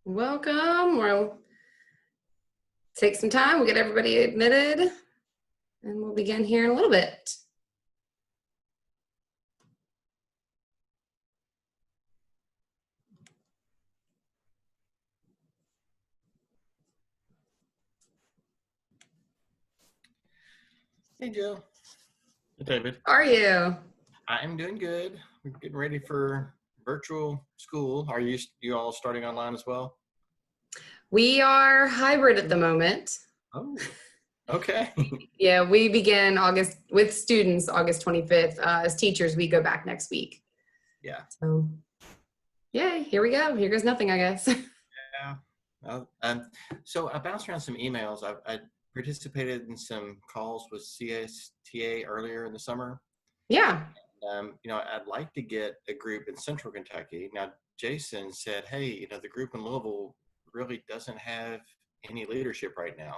Welcome. We'll take some time. We'll get everybody admitted, and we'll begin here in a little bit. Hey, Jill. Hey, David. How are you? I'm doing good. We're getting ready for virtual school. Are you all starting online as well? We are hybrid at the moment. Oh, okay. Yeah, we begin August with students, August 25th. As teachers, we go back next week. Yeah. So, yay, here we go. Here goes nothing, I guess. Yeah. So I bounced around some emails. I participated in some calls with CSTA earlier in the summer. Yeah. I'd like to get a group in Central Kentucky. Now, Jason said, hey, the group in Louisville really doesn't have any leadership right now.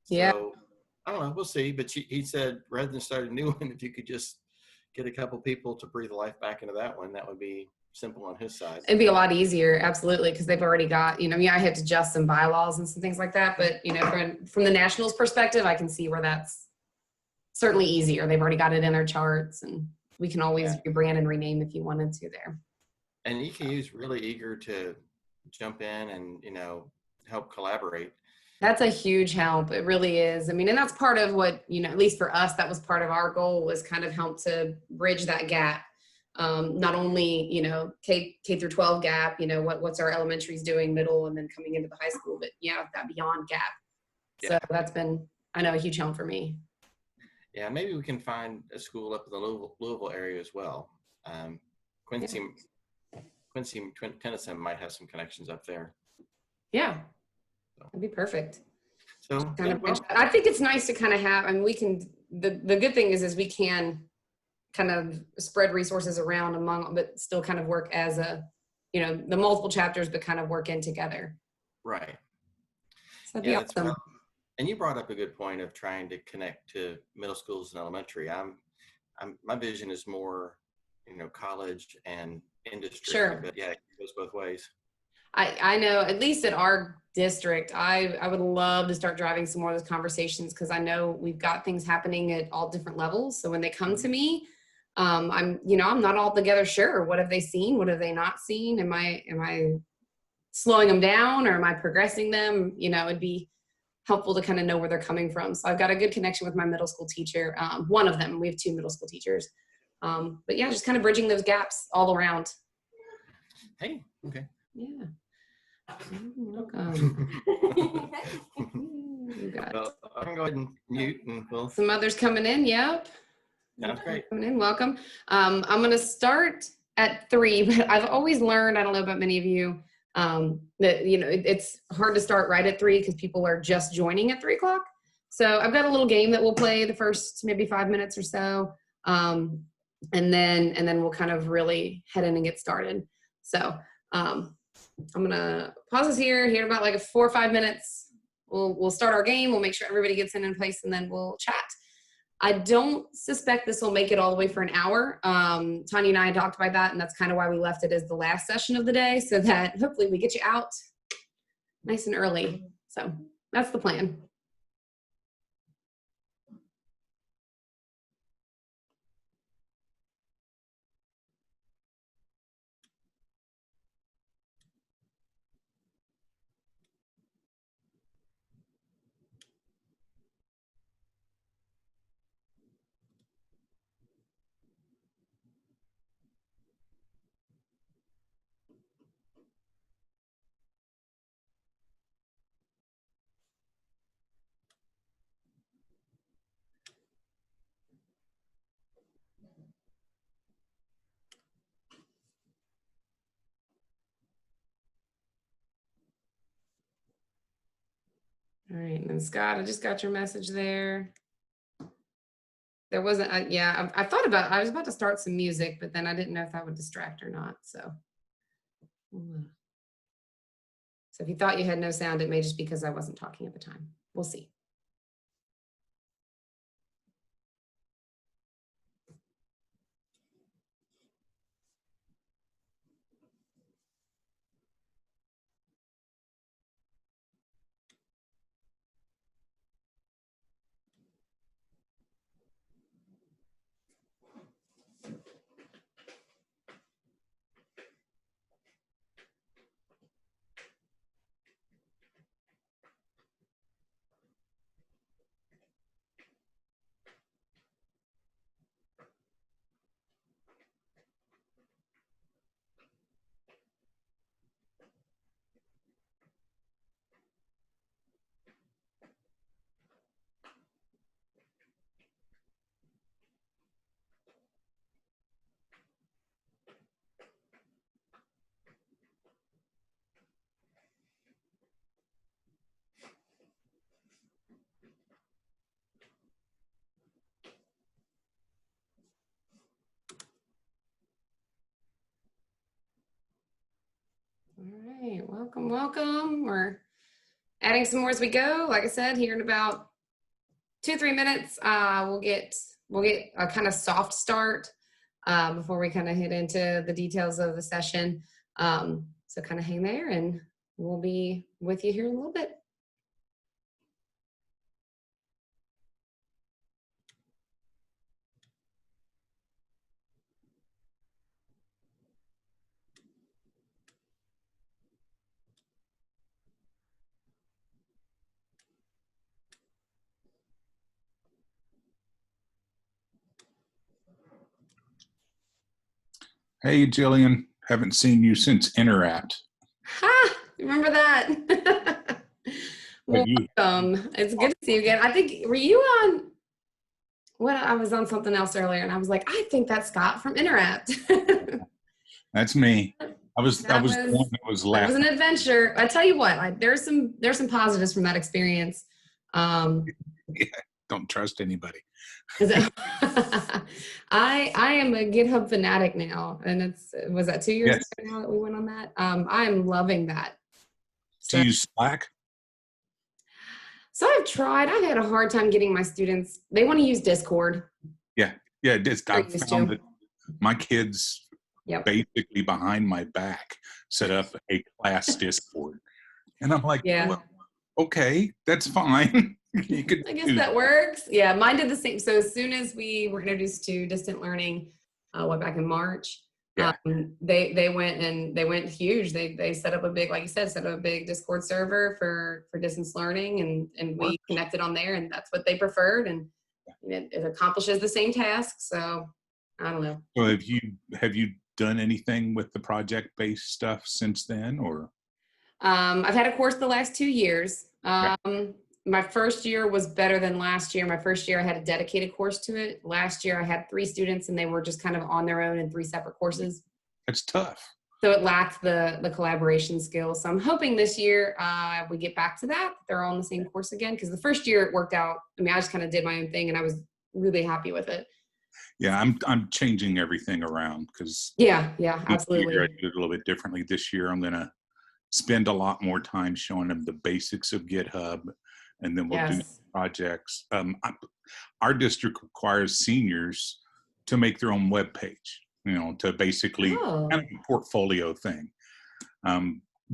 Yeah. So I don't know, we'll see. But he said, rather than start a new one, if you could just get a couple people to breathe life back into that one, that would be simple on his side. It'd be a lot easier, absolutely, because they've already got, I had to adjust some bylaws and some things like that. But, from the Nationals perspective, I can see where that's certainly easier. They've already got it in their charts, and we can always rebrand and rename if you wanted to there. And EKU is really eager to jump in and, help collaborate. That's a huge help. It really is. And that's part of what, at least for us, that was part of our goal, was kind of help to bridge that gap. Not only, K through 12 gap, what's our elementaries doing, middle, and then coming into the high school, but that beyond gap. So that's been, I know, a huge help for me. Yeah, maybe we can find a school up in the Louisville area as well. Quincy, Tennyson might have some connections up there. Yeah, that'd be perfect. So I think it's nice to kind of have, we can, the good thing is we can kind of spread resources around among, but still kind of work as a, the multiple chapters, but kind of work in together. Right. So that'd be awesome. And you brought up a good point of trying to connect to middle schools and elementary. My vision is more, college and industry. Sure. But yeah, it goes both ways. I know, at least at our district, I would love to start driving some more of those conversations, because I know we've got things happening at all different levels. So when they come to me, I'm not altogether sure. What have they seen? What have they not seen? Am I slowing them down, or am I progressing them? It'd be helpful to kind of know where they're coming from. So I've got a good connection with my middle school teacher. One of them, we have 2 middle school teachers. But yeah, just kind of bridging those gaps all around. Hey, okay. Yeah. Welcome. Well, I can go ahead and mute, and we'll. Some others coming in. Yep. Sounds great. Coming in. Welcome. I'm going to start at 3, but I've always learned, I don't know about many of you, that, it's hard to start right at 3 because people are just joining at 3 o'clock. So I've got a little game that we'll play the first maybe 5 minutes or so. And then we'll kind of really head in and get started. So, I'm gonna pause this here in about like 4 or 5 minutes. We'll start our game. We'll make sure everybody gets in place, and then we'll chat. I don't suspect this will make it all the way for an hour. Tanya and I had talked about that, and that's kind of why we left it as the last session of the day, so that hopefully we get you out nice and early. So that's the plan. All right, and then Scott, I just got your message there. There wasn't, I thought about, I was about to start some music, but then I didn't know if that would distract or not. So if you thought you had no sound, it may just be because I wasn't talking at the time. We'll see. welcome, welcome. We're adding some more as we go. Like I said, here in about 2-3 minutes, we'll get a kind of soft start before we kind of hit into the details of the session. So kind of hang there, and we'll be with you here in a little bit. Hey, Jillian, haven't seen you since Interact. Ha! Remember that? Welcome. It's good to see you again. I think, were you on, I was on something else earlier, and I was like, I think that's Scott from Interact. That's me. I was the one that was laughing. That was an adventure. I tell you what, there's some positives from that experience. Yeah, don't trust anybody. I am a GitHub fanatic now, and was that 2 years ago now that we went on that? I'm loving that. Do you use Slack? So I've tried. I've had a hard time getting my students. They want to use Discord. Yeah, I found that my kids basically behind my back set up a class Discord, and I'm like, well, okay, that's fine. I guess that works. Yeah, mine did the same. So as soon as we were introduced to distant learning, back in March, they went huge. They set up a big, like you said, set up a big Discord server for distance learning, and we connected on there, and that's what they preferred, and it accomplishes the same task. So I don't know. So have you done anything with the project-based stuff since then, or? I've had a course the last 2 years. My first year was better than last year. My first year I had a dedicated course to it. Last year I had 3 students, and they were just kind of on their own in 3 separate courses. That's tough. So it lacked the collaboration skills. So I'm hoping this year we get back to that. They're all in the same course again, because the first year it worked out. I mean, I just kind of did my own thing, and I was really happy with it. Yeah, I'm changing everything around because absolutely. I did it a little bit differently. This year I'm going to spend a lot more time showing them the basics of GitHub, and then we'll do projects. Our district requires seniors to make their own web page, to basically kind of a portfolio thing.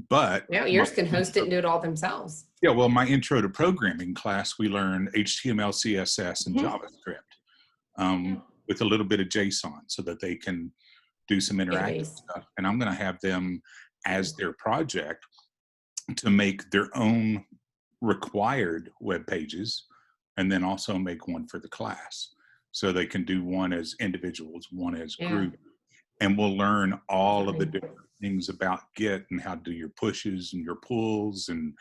But yours can host it and do it all themselves. Yeah, well, my intro to programming class, we learn HTML, CSS, and JavaScript with a little bit of JSON so that they can do some interactive stuff. And I'm going to have them as their project to make their own required web pages, and then also make one for the class, so they can do one as individuals, one as group, and we'll learn all of the different things about Git and how to do your pushes and your pulls, and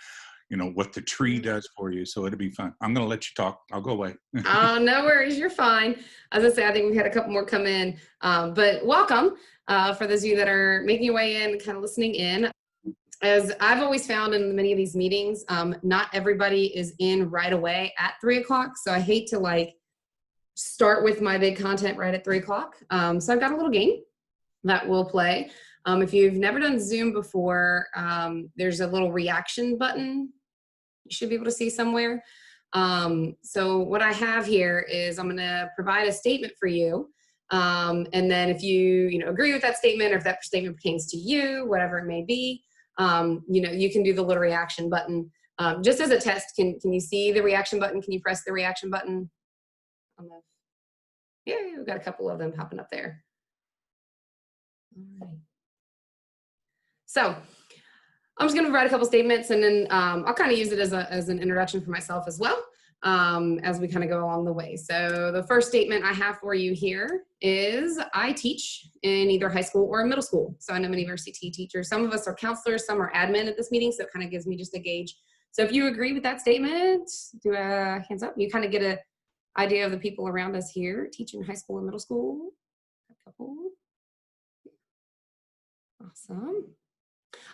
what the tree does for you. So it'll be fun. I'm going to let you talk. I'll go away. Oh, no worries. You're fine. As I say, I think we've had a couple more come in, but welcome for those of you that are making your way in, kind of listening in. As I've always found in many of these meetings, not everybody is in right away at 3 o'clock. So I hate to start with my big content right at 3 o'clock. So I've got a little game that we'll play. If you've never done Zoom before, there's a little reaction button you should be able to see somewhere. So what I have here is I'm going to provide a statement for you. And then if you agree with that statement, or if that statement pertains to you, whatever it may be, you can do the little reaction button. Just as a test, can you see the reaction button? Can you press the reaction button? Yeah, we've got a couple of them popping up there. All right. So I'm just going to provide a couple statements, and then I'll kind of use it as an introduction for myself as well, as we kind of go along the way. So the first statement I have for you here is I teach in either high school or middle school. So I know many of our CT teachers, some of us are counselors, some are admin at this meeting, so it kind of gives me just a gauge. So if you agree with that statement, do a hands up. You kind of get an idea of the people around us here teaching high school and middle school. A couple. Awesome.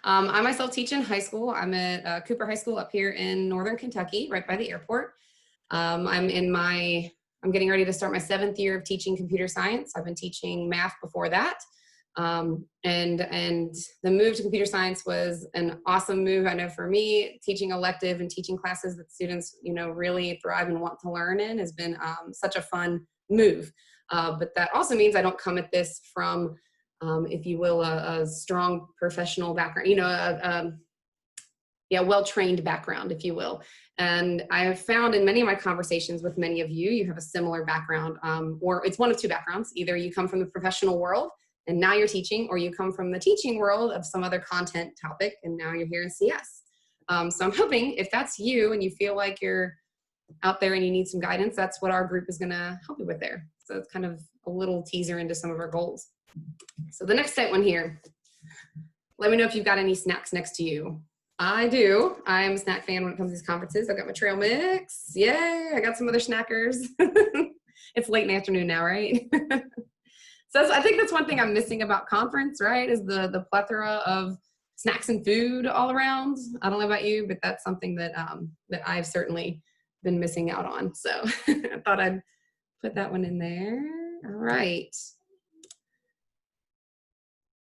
I myself teach in high school. I'm at Cooper High School up here in Northern Kentucky, right by the airport. I'm getting ready to start my 7th year of teaching computer science. I've been teaching math before that. And the move to computer science was an awesome move. I know for me, teaching elective and teaching classes that students, really thrive and want to learn in has been such a fun move. But that also means I don't come at this from, if you will, a strong professional background, well-trained background, if you will. And I have found in many of my conversations with many of you, you have a similar background, or it's one of two backgrounds. Either you come from the professional world and now you're teaching, or you come from the teaching world of some other content topic and now you're here in CS. So I'm hoping if that's you and you feel like you're out there and you need some guidance, that's what our group is gonna help you with there. So it's kind of a little teaser into some of our goals. So the next one here, let me know if you've got any snacks next to you. I do. I am a snack fan when it comes to these conferences. I've got my trail mix. Yay, I got some other snackers. It's late in the afternoon now, right? So I think that's one thing I'm missing about conference, right, is the plethora of snacks and food all around. I don't know about you, but that's something that I've certainly been missing out on. So I thought I'd put that one in there. All right.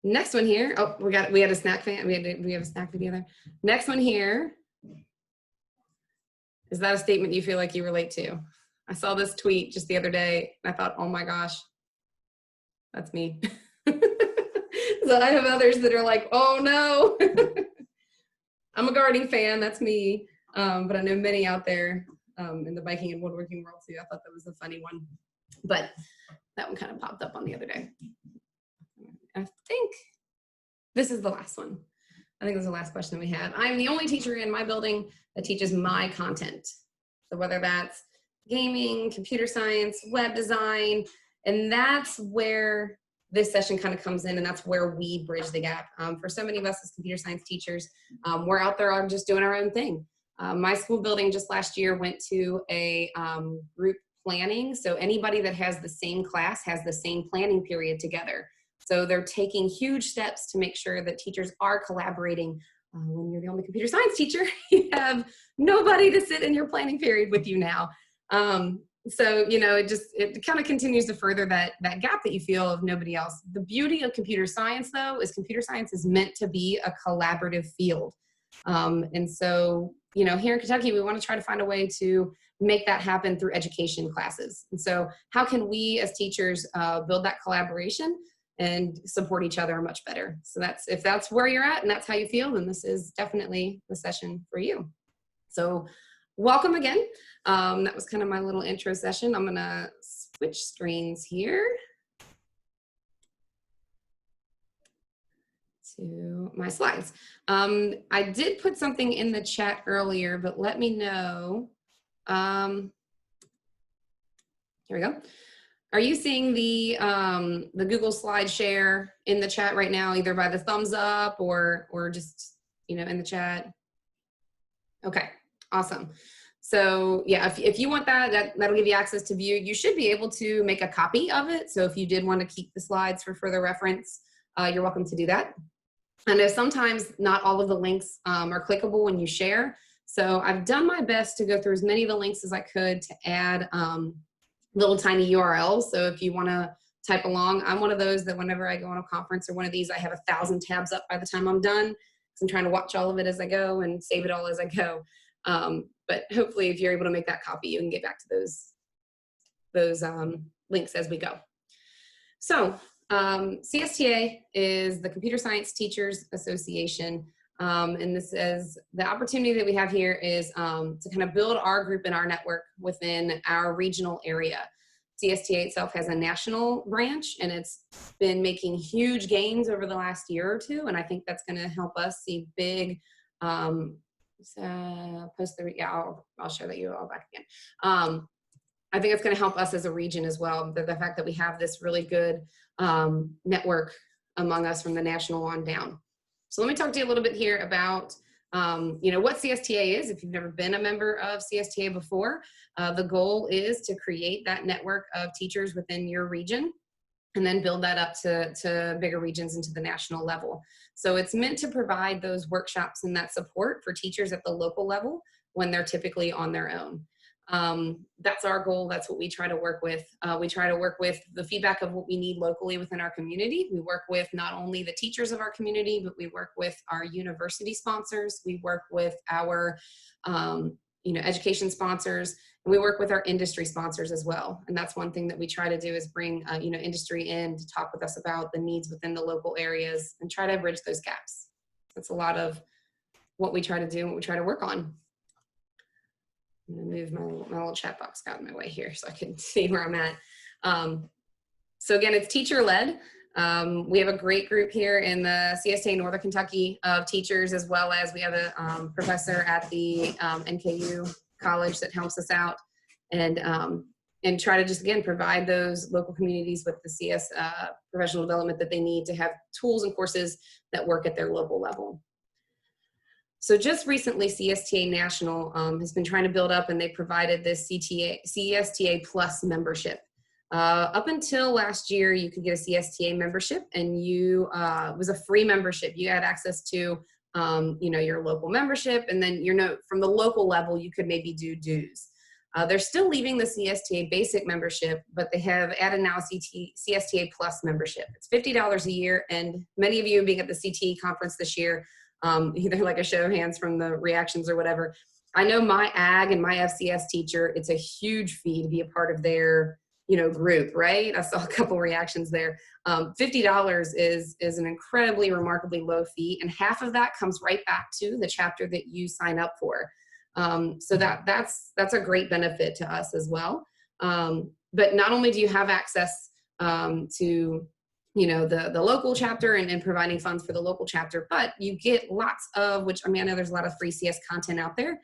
Next one here. Oh, we had a snack fan. We have a snack video there. Next one here. Is that a statement you feel like you relate to? I saw this tweet just the other day and I thought, oh my gosh, that's me. So I have others that are like, oh no. I'm a gardening fan, that's me. But I know many out there in the biking and woodworking world too. I thought that was a funny one. But that one kind of popped up on the other day. I think this is the last one. I think this is the last question that we have. I'm the only teacher in my building that teaches my content. So whether that's gaming, computer science, web design, and that's where this session kind of comes in, and that's where we bridge the gap. For so many of us as computer science teachers, we're out there just doing our own thing. My school building just last year went to a group planning. So anybody that has the same class has the same planning period together. So they're taking huge steps to make sure that teachers are collaborating. When you're the only computer science teacher, you have nobody to sit in your planning period with you now. So, it kind of continues to further that gap that you feel of nobody else. The beauty of computer science, though, is computer science is meant to be a collaborative field. And so, here in Kentucky, we want to try to find a way to make that happen through education classes. And so how can we as teachers build that collaboration and support each other much better? So if that's where you're at and that's how you feel, then this is definitely the session for you. So welcome again. That was kind of my little intro session. I'm gonna switch screens here to my slides. I did put something in the chat earlier, but let me know. Here we go. Are you seeing the Google slide share in the chat right now, either by the thumbs up or just, in the chat? Okay, awesome. So yeah, if you want that'll give you access to view. You should be able to make a copy of it. So if you did want to keep the slides for further reference, you're welcome to do that. I know sometimes not all of the links are clickable when you share. So I've done my best to go through as many of the links as I could to add little tiny URLs. So if you want to type along, I'm one of those that whenever I go on a conference or one of these, I have 1,000 tabs up by the time I'm done. So I'm trying to watch all of it as I go and save it all as I go. But hopefully if you're able to make that copy, you can get back to those links as we go. So CSTA is the Computer Science Teachers Association. And this is the opportunity that we have here is to kind of build our group and our network within our regional area. CSTA itself has a national branch and it's been making huge gains over the last year or two. And I think that's going to help us see big, I'll share that URL back again. I think it's going to help us as a region as well. The fact that we have this really good network among us from the national on down. So let me talk to you a little bit here about, what CSTA is. If you've never been a member of CSTA before, the goal is to create that network of teachers within your region and then build that up to bigger regions and to the national level. So it's meant to provide those workshops and that support for teachers at the local level when they're typically on their own. That's our goal. That's what we try to work with. We try to work with the feedback of what we need locally within our community. We work with not only the teachers of our community, but we work with our university sponsors. We work with our education sponsors, and we work with our industry sponsors as well. And that's one thing that we try to do is bring industry in to talk with us about the needs within the local areas and try to bridge those gaps. That's a lot of what we try to do and what we try to work on. I'm gonna move my little chat box out of my way here so I can see where I'm at. So again, it's teacher-led. We have a great group here in the CSTA Northern Kentucky of teachers, as well as we have a professor at the NKU college that helps us out and try to just, again, provide those local communities with the CS professional development that they need to have tools and courses that work at their local level. So just recently, CSTA National has been trying to build up, and they provided this CSTA Plus membership. Up until last year, you could get a CSTA membership, and it was a free membership. You had access to, your local membership, and then from the local level, you could maybe do dues. They're still leaving the CSTA basic membership, but they have added now a CSTA Plus membership. It's $50 a year, and many of you being at the CTE conference this year, either like a show of hands from the reactions or whatever. I know my ag and my FCS teacher, it's a huge fee to be a part of their, group, right? I saw a couple reactions there. $50 is an incredibly, remarkably low fee, and half of that comes right back to the chapter that you sign up for. So that's a great benefit to us as well. But not only do you have access to the local chapter and providing funds for the local chapter, but you get lots of, I know there's a lot of free CS content out there.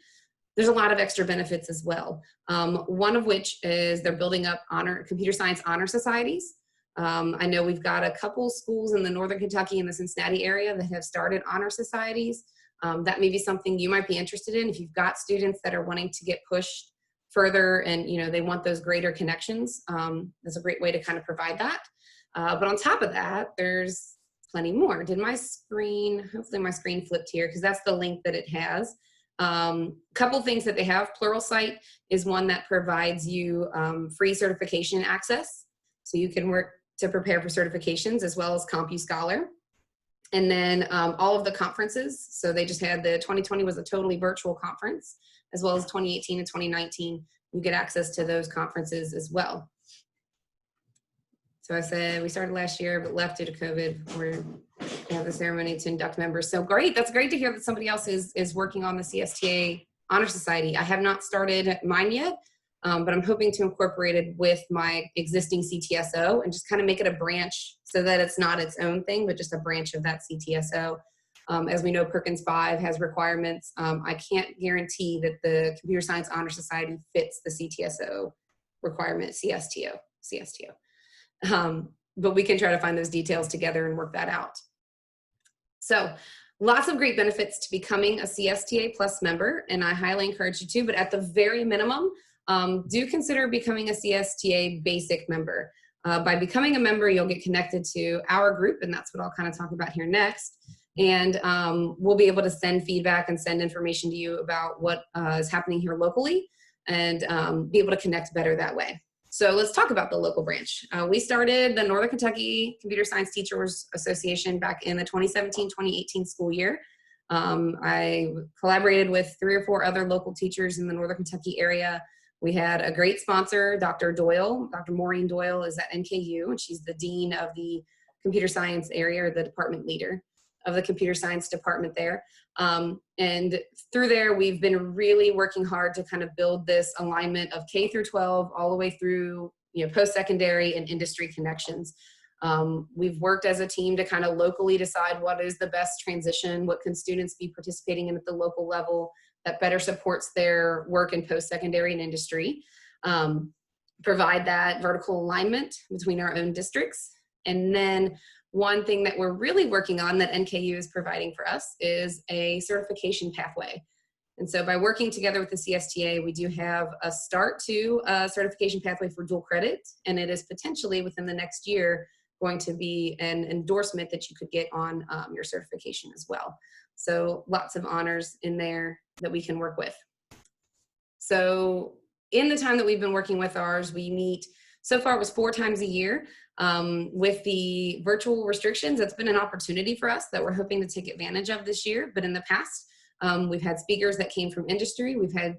There's a lot of extra benefits as well. One of which is they're building up computer science honor societies. I know we've got a couple schools in the Northern Kentucky and the Cincinnati area that have started honor societies. That may be something you might be interested in if you've got students that are wanting to get pushed further and they want those greater connections. That's a great way to kind of provide that. But on top of that, there's plenty more. Hopefully my screen flipped here because that's the link that it has. Couple things that they have. Pluralsight is one that provides you free certification access. So you can work to prepare for certifications as well as CompuScholar. And then all of the conferences. So they just had the 2020 was a totally virtual conference, as well as 2018 and 2019. You get access to those conferences as well. So I said we started last year, but left due to COVID. We have the ceremony to induct members. So great. That's great to hear that somebody else is working on the CSTA Honor Society. I have not started mine yet, but I'm hoping to incorporate it with my existing CTSO and just kind of make it a branch so that it's not its own thing, but just a branch of that CTSO. As we know, Perkins 5 has requirements. I can't guarantee that the Computer Science Honor Society fits the CTSO requirement, CSTO. But we can try to find those details together and work that out. So lots of great benefits to becoming a CSTA Plus member, and I highly encourage you to, but at the very minimum, do consider becoming a CSTA basic member. By becoming a member, you'll get connected to our group, and that's what I'll kind of talk about here next. And we'll be able to send feedback and send information to you about what is happening here locally and be able to connect better that way. So let's talk about the local branch. We started the Northern Kentucky Computer Science Teachers Association back in the 2017-2018 school year. I collaborated with 3 or 4 other local teachers in the Northern Kentucky area. We had a great sponsor, Dr. Doyle. Dr. Maureen Doyle is at NKU, and she's the dean of the computer science area, or the department leader of the computer science department there. And through there, we've been really working hard to kind of build this alignment of K through 12 all the way through, post-secondary and industry connections. We've worked as a team to kind of locally decide what is the best transition, what can students be participating in at the local level that better supports their work in post-secondary and industry. Provide that vertical alignment between our own districts. And then one thing that we're really working on that NKU is providing for us is a certification pathway. And so by working together with the CSTA, we do have a start to a certification pathway for dual credit, and it is potentially within the next year going to be an endorsement that you could get on your certification as well. So lots of honors in there that we can work with. So in the time that we've been working with ours, we meet, so far it was 4 times a year. With the virtual restrictions, it's been an opportunity for us that we're hoping to take advantage of this year. But in the past, we've had speakers that came from industry. We've had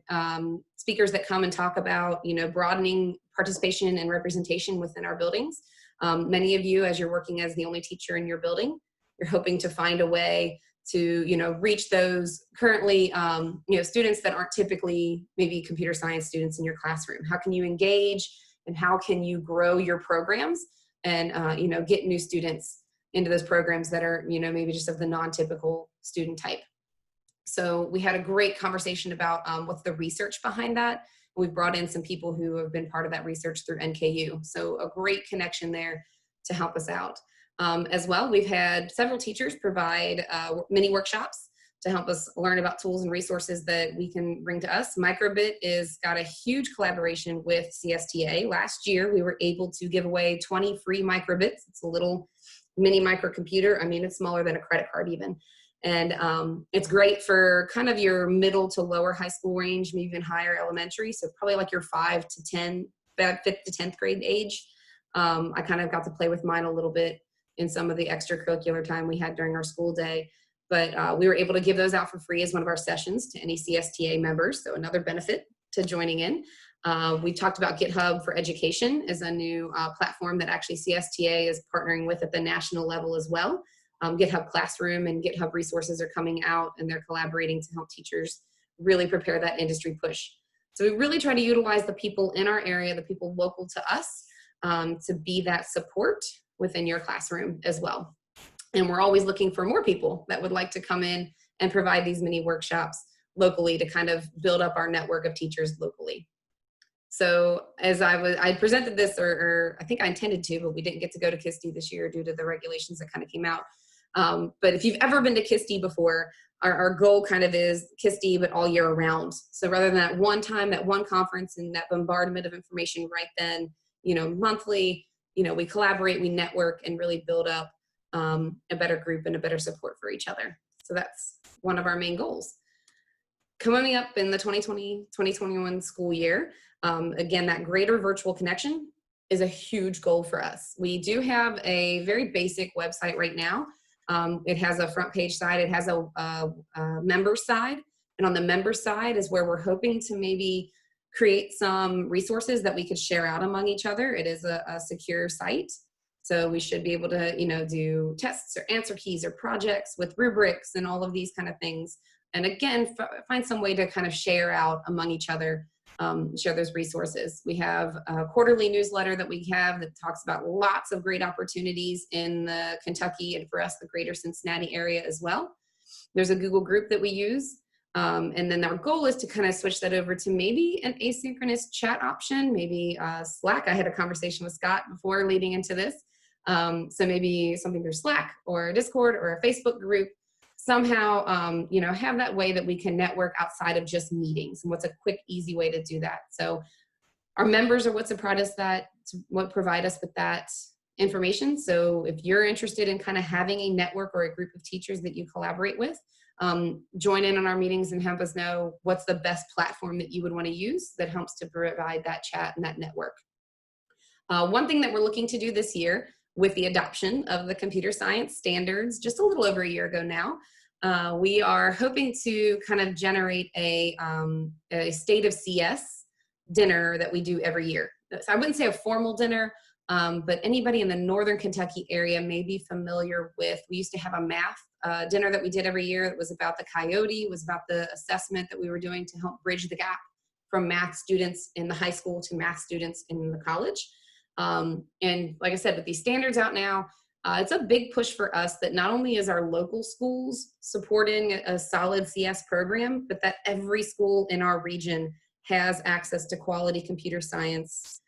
speakers that come and talk about, broadening participation and representation within our buildings. Many of you, as you're working as the only teacher in your building, you're hoping to find a way to, reach those currently, students that aren't typically maybe computer science students in your classroom. How can you engage and how can you grow your programs and, get new students into those programs that are, maybe just of the non-typical student type. So we had a great conversation about what's the research behind that. We've brought in some people who have been part of that research through NKU. So a great connection there to help us out. As well, we've had several teachers provide mini workshops to help us learn about tools and resources that we can bring to us. Microbit is got a huge collaboration with CSTA. Last year, we were able to give away 20 free microbits. It's a little mini microcomputer. I mean, it's smaller than a credit card even. And it's great for kind of your middle to lower high school range, maybe even higher elementary. So probably like your 5th to 10th grade age. I kind of got to play with mine a little bit in some of the extracurricular time we had during our school day. But we were able to give those out for free as one of our sessions to any CSTA members. So another benefit to joining in. We talked about GitHub for Education as a new platform that actually CSTA is partnering with at the national level as well. GitHub Classroom and GitHub resources are coming out and they're collaborating to help teachers really prepare that industry push. So we really try to utilize the people in our area, the people local to us, to be that support within your classroom as well. And we're always looking for more people that would like to come in and provide these mini workshops locally to kind of build up our network of teachers locally. So as I presented this, or I think I intended to, but we didn't get to go to KISTI this year due to the regulations that kind of came out. But if you've ever been to KISTI before, our goal kind of is KISTI, but all year round. So rather than that one time, that one conference and that bombardment of information right then, monthly, we collaborate, we network and really build up a better group and a better support for each other. So that's one of our main goals. Coming up in the 2020-2021 school year, again, that greater virtual connection is a huge goal for us. We do have a very basic website right now. It has a front page side, it has a member side, and on the member side is where we're hoping to maybe create some resources that we could share out among each other. It is a secure site. So we should be able to, do tests or answer keys or projects with rubrics and all of these kind of things. And again, find some way to kind of share out among each other, share those resources. We have a quarterly newsletter that we have that talks about lots of great opportunities in the Kentucky and for us, the greater Cincinnati area as well. There's a Google group that we use. And then our goal is to kind of switch that over to maybe an asynchronous chat option, maybe Slack. I had a conversation with Scott before leading into this. So maybe something through Slack or Discord or a Facebook group, somehow, have that way that we can network outside of just meetings. And what's a quick, easy way to do that? So our members are what provide us with that information. So if you're interested in kind of having a network or a group of teachers that you collaborate with, join in on our meetings and help us know what's the best platform that you would want to use that helps to provide that chat and that network. One thing that we're looking to do this year with the adoption of the computer science standards just a little over a year ago now, we are hoping to kind of generate a State of CS dinner that we do every year. So I wouldn't say a formal dinner, but anybody in the Northern Kentucky area may be familiar with, we used to have a math dinner that we did every year. It was about the coyote, it was about the assessment that we were doing to help bridge the gap from math students in the high school to math students in the college. And like I said, with these standards out now, it's a big push for us that not only is our local schools supporting a solid CS program, but that every school in our region has access to quality computer science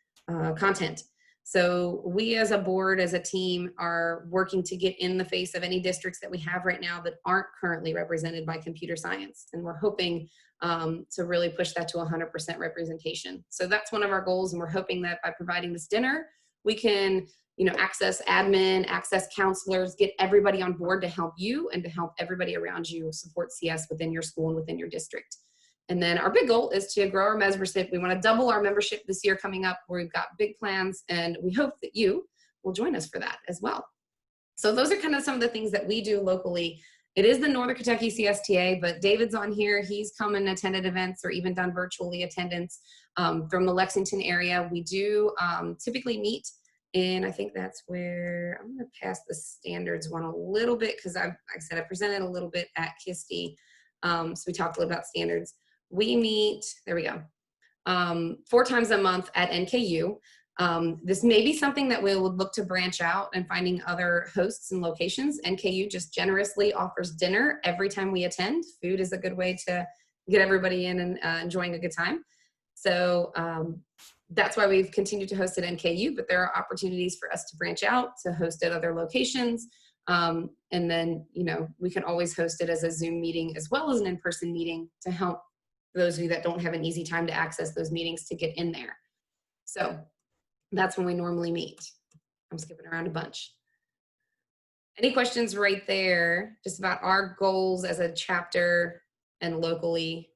content. So we as a board, as a team, are working to get in the face of any districts that we have right now that aren't currently represented by computer science. And we're hoping to really push that to 100% representation. So that's one of our goals. And we're hoping that by providing this dinner, we can, access admin, access counselors, get everybody on board to help you and to help everybody around you support CS within your school and within your district. And then our big goal is to grow our membership. We want to double our membership this year coming up, where we've got big plans, and we hope that you will join us for that as well. So those are kind of some of the things that we do locally. It is the Northern Kentucky CSTA, but David's on here. He's come and attended events or even done virtually attendance from the Lexington area. We do typically meet in, I think that's where, I'm going to pass the standards one a little bit, because like I said, I presented a little bit at KIST. So we talked a little about standards. We meet, there we go, 4 times a month at NKU. This may be something that we would look to branch out and finding other hosts and locations. NKU just generously offers dinner every time we attend. Food is a good way to get everybody in and enjoying a good time. So that's why we've continued to host at NKU, but there are opportunities for us to branch out to host at other locations. And then, you know, we can always host it as a Zoom meeting as well as an in-person meeting to help those of you that don't have an easy time to access those meetings to get in there. So that's when we normally meet. I'm skipping around a bunch. Any questions right there, just about our goals as a chapter and locally?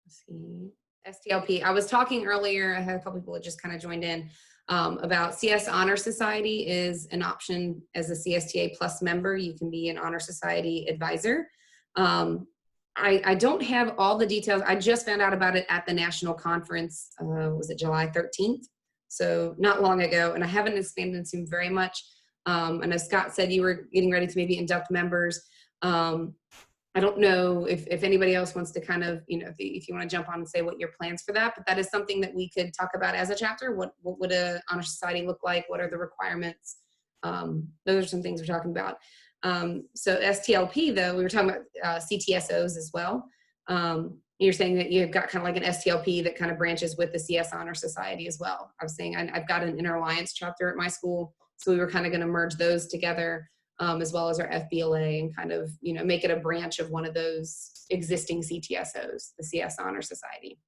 Let's see. STLP. I was talking earlier, I had a couple people that just kind of joined in, about CS Honor Society is an option as a CSTA Plus member. You can be an Honor Society advisor. I don't have all the details. I just found out about it at the national conference. Was it July 13th? So not long ago, and I haven't expanded into very much. And as Scott said, you were getting ready to maybe induct members. I don't know if anybody else wants to kind of, you know, if you want to jump on and say what your plans for that, but that is something that we could talk about as a chapter. What would a honor society look like? What are the requirements? Those are some things we're talking about. So STLP though, we were talking about CTSOs as well. You're saying that you've got kind of like an STLP that kind of branches with the CS Honor Society as well. I was saying I've got an Inter-Alliance chapter at my school, so we were kind of going to merge those together. As well as our FBLA, and kind of, you know, make it a branch of one of those existing CTSOs, the CS Honor Society.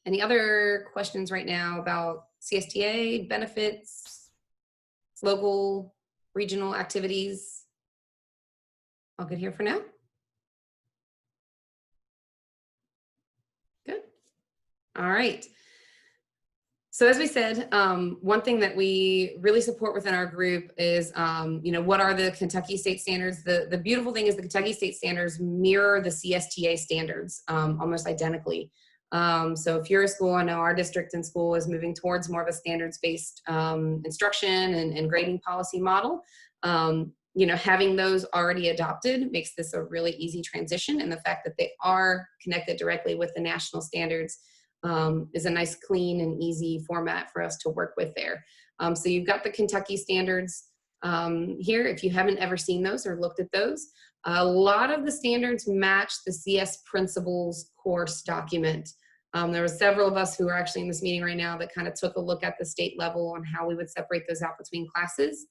Any other questions right now about CSTA benefits, local, regional activities? All good here for now? Good. All right. So as we said, one thing that we really support within our group is, you know, what are the Kentucky state standards? The beautiful thing is the Kentucky state standards mirror the CSTA standards almost identically. So if you're a school, I know our district and school is moving towards more of a standards-based instruction and grading policy model. You know, having those already adopted makes this a really easy transition, and the fact that they are connected directly with the national standards is a nice, clean, and easy format for us to work with there. So you've got the Kentucky standards here. If you haven't ever seen those or looked at those, a lot of the standards match the CS Principles course document. There were several of us who are actually in this meeting right now that kind of took a look at the state level on how we would separate those out between classes.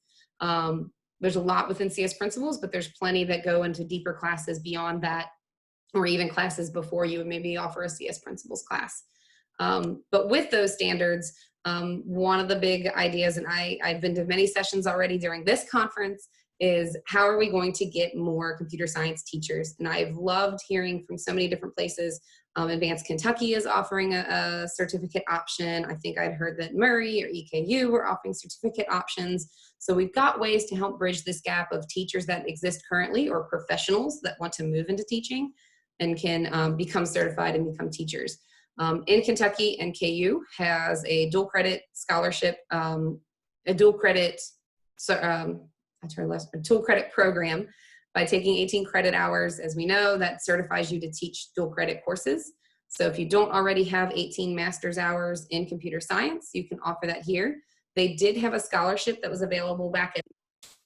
There's a lot within CS Principles, but there's plenty that go into deeper classes beyond that, or even classes before you would maybe offer a CS Principles class. But with those standards, one of the big ideas, and I've been to many sessions already during this conference, is how are we going to get more computer science teachers? And I've loved hearing from so many different places. Advanced Kentucky is offering a certificate option. I think I'd heard that Murray or EKU were offering certificate options. So we've got ways to help bridge this gap of teachers that exist currently, or professionals that want to move into teaching and can become certified and become teachers. In Kentucky, NKU has a dual credit scholarship, a dual credit program. By taking 18 credit hours, as we know, that certifies you to teach dual credit courses. So if you don't already have 18 master's hours in computer science, you can offer that here. They did have a scholarship that was available back in.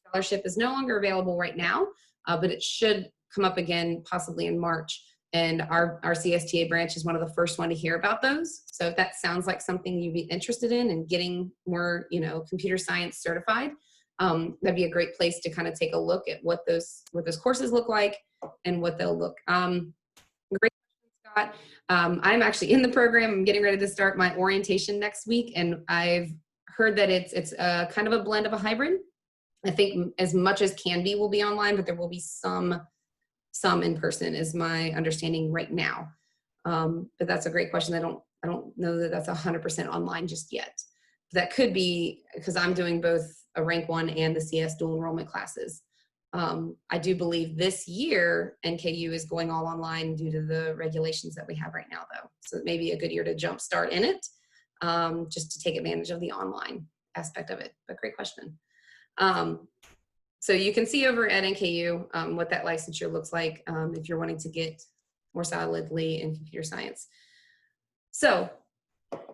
Scholarship is no longer available right now, but it should come up again possibly in March. And our CSTA branch is one of the first one to hear about those. So if that sounds like something you'd be interested in and getting more, you know, computer science certified, that'd be a great place to kind of take a look at what those courses look like and what they'll look. Great question, Scott. I'm actually in the program. I'm getting ready to start my orientation next week, and I've heard that it's kind of a blend of a hybrid. I think as much as can be will be online, but there will be some in person is my understanding right now. But that's a great question. I don't know that that's 100% online just yet. That could be because I'm doing both a rank 1 and the CS dual enrollment classes. I do believe this year NKU is going all online due to the regulations that we have right now, though. So it may be a good year to jumpstart in it, just to take advantage of the online aspect of it. But great question. So you can see over at NKU what that licensure looks like if you're wanting to get more solidly in computer science. So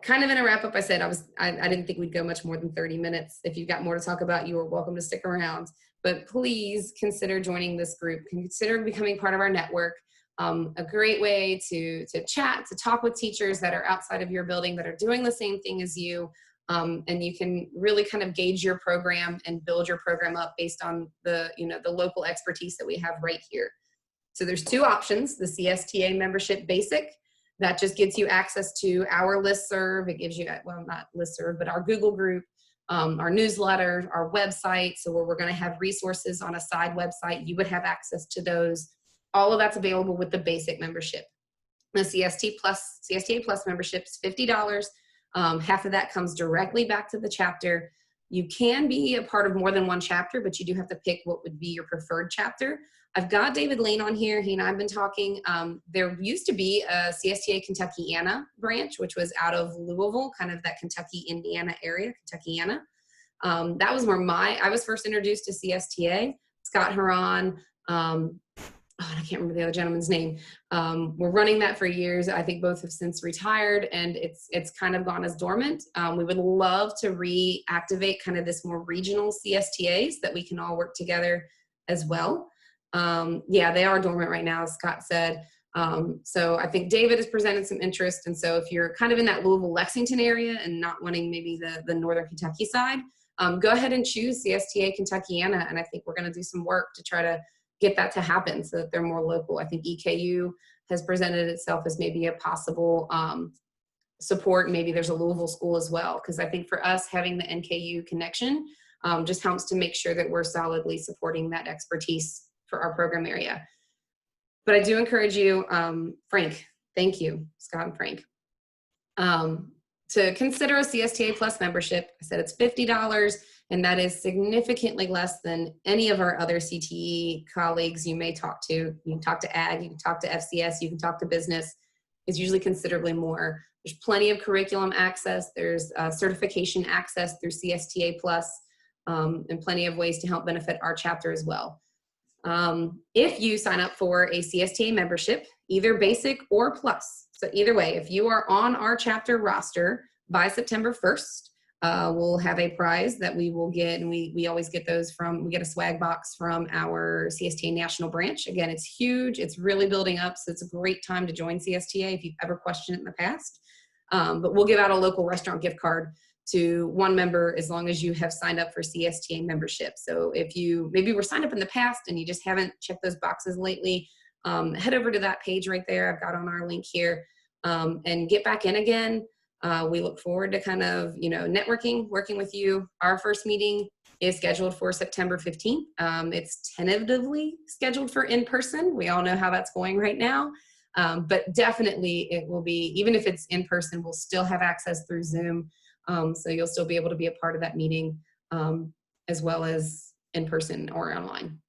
kind of in a wrap up, I said I didn't think we'd go much more than 30 minutes. If you've got more to talk about, you are welcome to stick around. But please consider joining this group. Consider becoming part of our network. A great way to chat, to talk with teachers that are outside of your building that are doing the same thing as you. And you can really kind of gauge your program and build your program up based on the local expertise that we have right here. So there's two options: the CSTA membership basic, that just gives you access to our listserv. It gives you, well, not listserv, but our Google group, our newsletter, our website. So where we're going to have resources on a side website, you would have access to those. All of that's available with the basic membership. The CSTA Plus membership is $50. Half of that comes directly back to the chapter. You can be a part of more than one chapter, but you do have to pick what would be your preferred chapter. I've got David Lane on here. He and I have been talking. There used to be a CSTA Kentuckiana branch, which was out of Louisville, kind of that Kentucky, Indiana area, Kentuckiana. That was where I was first introduced to CSTA. Scott Huron, I can't remember the other gentleman's name. We're running that for years. I think both have since retired, and it's kind of gone as dormant. We would love to reactivate kind of this more regional CSTAs that we can all work together as well. Yeah, they are dormant right now, as Scott said. So I think David has presented some interest. And so if you're kind of in that Louisville, Lexington area and not wanting maybe the Northern Kentucky side, go ahead and choose CSTA Kentuckiana. And I think we're going to do some work to try to get that to happen so that they're more local. I think EKU has presented itself as maybe a possible support. Maybe there's a Louisville school as well. Because I think for us, having the NKU connection just helps to make sure that we're solidly supporting that expertise for our program area. But I do encourage you, Frank, thank you, Scott and Frank, to consider a CSTA Plus membership. I said it's $50, and that is significantly less than any of our other CTE colleagues you may talk to. You can talk to ag, you can talk to FCS, you can talk to business. It's usually considerably more. There's plenty of curriculum access. There's certification access through CSTA Plus, and plenty of ways to help benefit our chapter as well. If you sign up for a CSTA membership, either basic or plus, so either way, if you are on our chapter roster by September 1st, we'll have a prize that we will get, and we always get those we get a swag box from our CSTA National Branch. Again, it's huge. It's really building up, so it's a great time to join CSTA if you've ever questioned it in the past. But we'll give out a local restaurant gift card to one member as long as you have signed up for CSTA membership. So if you maybe were signed up in the past and you just haven't checked those boxes lately, head over to that page right there. I've got on our link here, and get back in again. We look forward to kind of, networking, working with you. Our first meeting is scheduled for September 15th. It's tentatively scheduled for in-person. We all know how that's going right now. But definitely it will be, even if it's in person, we'll still have access through Zoom. So you'll still be able to be a part of that meeting, as well as in person or online.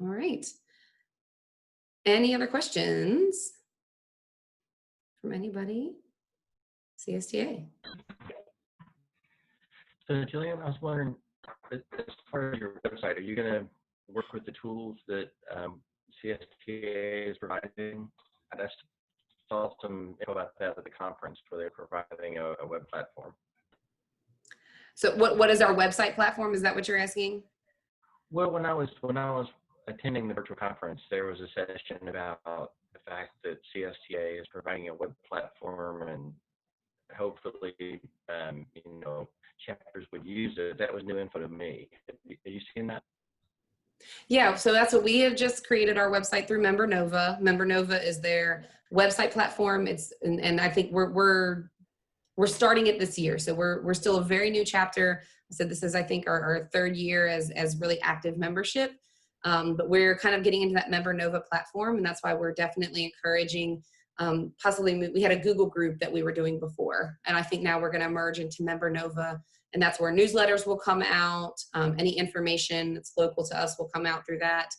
All right. Any other questions from anybody? CSTA. So Jillian, I was wondering, as part of your website, are you going to work with the tools that CSTA is providing? I just saw some info about that at the conference where they're providing a web platform. So what is our website platform? Is that what you're asking? Well, when I was attending the virtual conference, there was a session about the fact that CSTA is providing a web platform, and hopefully, chapters would use it. That was new info to me. Have you seen that? Yeah, so that's what we have just created our website through Member Nova. Member Nova is their website platform. And I think we're starting it this year. So we're still a very new chapter. So this is, I think, our third year as really active membership. But we're kind of getting into that Member Nova platform, and that's why we're definitely encouraging possibly we had a Google group that we were doing before. And I think now we're going to merge into Member Nova. And that's where newsletters will come out. Any information that's local to us will come out through that,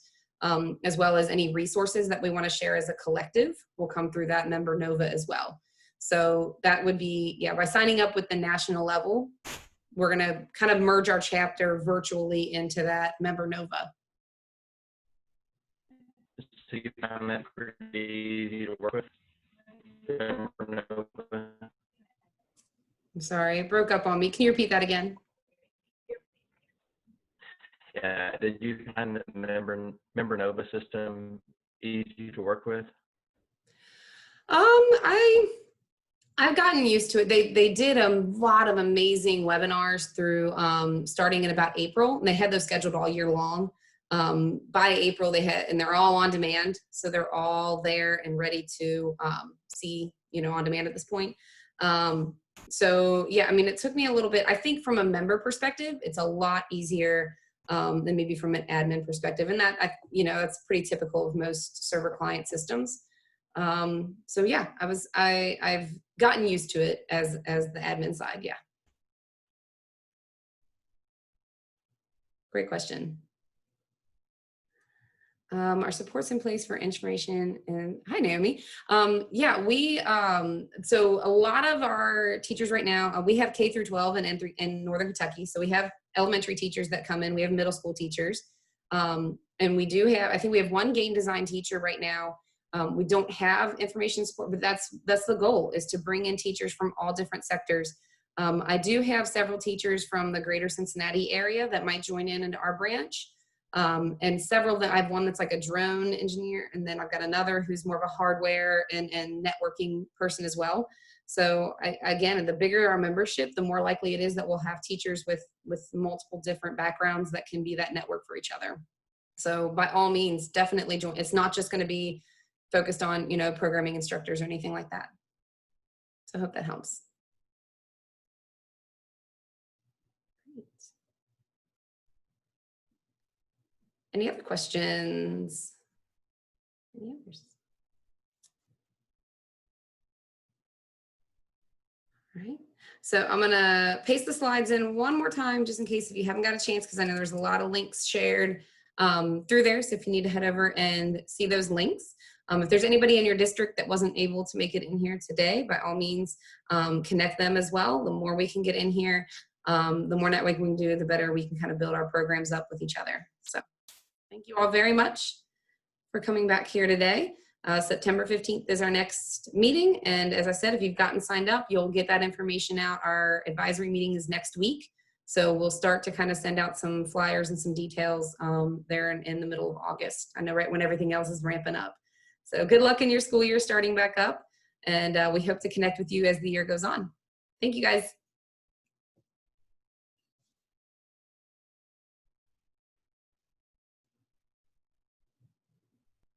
as well as any resources that we want to share as a collective will come through that Member Nova as well. So that would be, yeah, by signing up with the national level, we're going to kind of merge our chapter virtually into that Member Nova. So you found that pretty easy to work with? Member Nova? I'm sorry, it broke up on me. Can you repeat that again? Yeah, did you find the Member Nova system easy to work with? I've gotten used to it. They did a lot of amazing webinars through starting in about April, and they had those scheduled all year long. By April and they're all on demand, so they're all there and ready to see, on demand at this point. So yeah, I mean, it took me a little bit. I think from a member perspective, it's a lot easier than maybe from an admin perspective, and that that's pretty typical of most server client systems. So yeah, I've gotten used to it as the admin side. Yeah. Great question. Our support's in place for information, and hi Naomi. Yeah, so a lot of our teachers right now, we have K through 12 in Northern Kentucky. So we have elementary teachers that come in, we have middle school teachers. And we do have, I think we have one game design teacher right now. We don't have information support, but that's the goal, is to bring in teachers from all different sectors. I do have several teachers from the greater Cincinnati area that might join into our branch. And several that I have one that's like a drone engineer, and then I've got another who's more of a hardware and networking person as well. So again, the bigger our membership, the more likely it is that we'll have teachers with multiple different backgrounds that can be that network for each other. So by all means, definitely join. It's not just going to be focused on, programming instructors or anything like that. So I hope that helps. Great. Any other questions? Any others? All right. So I'm going to paste the slides in one more time, just in case if you haven't got a chance, because I know there's a lot of links shared through there. So if you need to head over and see those links. If there's anybody in your district that wasn't able to make it in here today, by all means, connect them as well. The more we can get in here, the more networking we can do, the better we can kind of build our programs up with each other. So thank you all very much for coming back here today. September 15th is our next meeting. And as I said, if you've gotten signed up, you'll get that information out. Our advisory meeting is next week. So we'll start to kind of send out some flyers and some details there in the middle of August. I know right when everything else is ramping up. So good luck in your school year starting back up. And we hope to connect with you as the year goes on. Thank you guys.